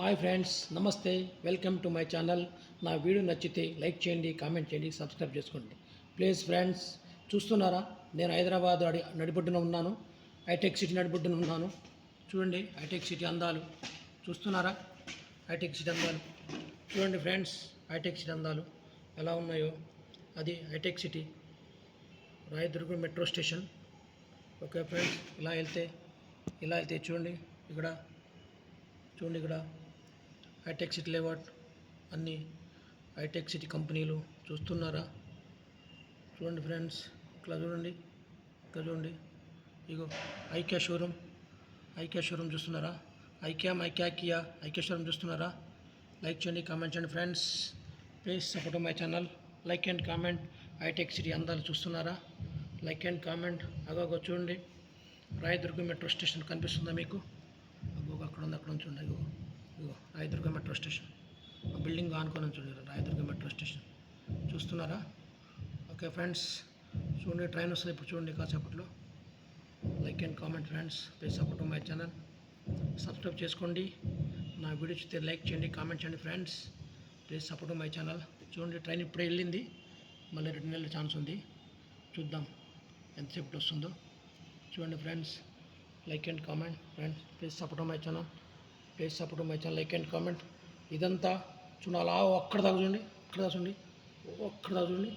Hi friends, నమస్తే. Welcome to my channel. నా video నచ్చితే లైక్ చేయండి, కామెంట్ చేయండి, సబ్స్క్రైబ్ చేసుకోండి ప్లీజ్ ఫ్రెండ్స్. చూస్తున్నారా, నేను హైదరాబాద్ నడిబొడ్డున ఉన్నాను. హైటెక్ సిటీ నడిబొడ్డున ఉన్నాను. చూడండి హైటెక్ సిటీ అందాలు. చూస్తున్నారా హైటెక్ సిటీ అందాలు? చూడండి ఫ్రెండ్స్, హైటెక్ సిటీ అందాలు ఎలా ఉన్నాయో. అది హైటెక్ City, Rayadurgam metro station. Okay friends, ఇలా వెళ్తే చూడండి ఇక్కడ హైటెక్ సిటీ లేఅవుట్, అన్ని హైటెక్ సిటీ కంపెనీలు. చూస్తున్నారా? చూడండి ఫ్రెండ్స్, ఇక్కడ చూడండి. ఇగో ఐక్యా షోరూమ్ చూస్తున్నారా? ఐక్యా షోరూమ్ చూస్తున్నారా? లైక్ చేయండి, కామెంట్ చేయండి friends. Please support my channel. Like and comment. హైటెక్ సిటీ అందాలు చూస్తున్నారా? Like and comment. అగో చూడండి, రాయదుర్గం మెట్రో స్టేషన్ కనిపిస్తుందా మీకు? అక్కడ ఉంది చూడండి. ఇగో రాయదుర్గం మెట్రో స్టేషన్. బిల్డింగ్ ఆనుకొని చూడండి, రాయదుర్గం మెట్రో స్టేషన్. చూస్తున్నారా? ఓకే ఫ్రెండ్స్, చూడండి ట్రైన్ వస్తుంది ఇప్పుడు. చూడండి కాసేపట్లో. Like and comment friends. Please support my channel. Subscribe చేసుకోండి. నా వీడియో చూస్తే లైక్ చేయండి, కామెంట్ చేయండి friends. Please support my channel. చూడండి ట్రైన్ ఇప్పుడే వెళ్ళింది, మళ్ళీ రిటర్న్ వెళ్ళే ఛాన్స్ ఉంది. చూద్దాం ఎంతసేపు వస్తుందో. చూడండి friends, like and comment friends. Please support my channel. Like and comment. ఇదంతా చూడండి, అలా అక్కడ దాకా చూడండి.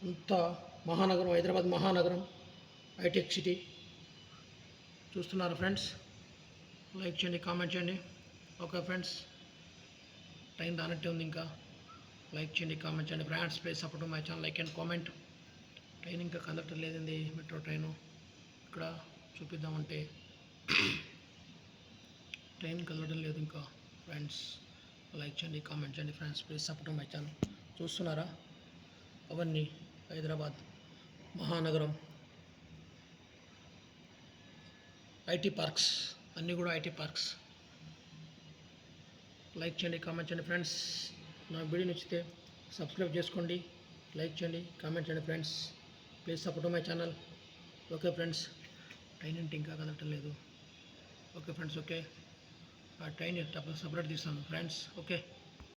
ఇంత మహానగరం, హైదరాబాద్ మహానగరం, హైటెక్ సిటీ. చూస్తున్నారు ఫ్రెండ్స్? లైక్ చేయండి, కామెంట్ చేయండి. ఓకే ఫ్రెండ్స్, టైం దానట్టే ఉంది ఇంకా. లైక్ చేయండి, కామెంట్ చేయండి friends. Please support my channel. Like and comment. Train ఇంకా కండక్టర్ లేదండి, మెట్రో ట్రైను. ఇక్కడ చూపిద్దామంటే ట్రైన్ కదలడం లేదు ఇంకా ఫ్రెండ్స్. లైక్ చేయండి, కామెంట్ చేయండి friends. Please support my channel. చూస్తున్నారా? అవన్నీ హైదరాబాద్ మహానగరం, ఐటీ పార్క్స్, అన్నీ కూడా ఐటీ పార్క్స్. లైక్ చేయండి, కామెంట్ చేయండి ఫ్రెండ్స్. నా వీడియో నచ్చితే సబ్స్క్రైబ్ చేసుకోండి. లైక్ చేయండి, కామెంట్ చేయండి friends. Please support my channel. Okay friends, train ఏంటి ఇంకా కదలటం లేదు. ఓకే ఫ్రెండ్స్, ఓకే ఆ ట్రైన్ సపరేట్ తీస్తాను ఫ్రెండ్స్. ఓకే.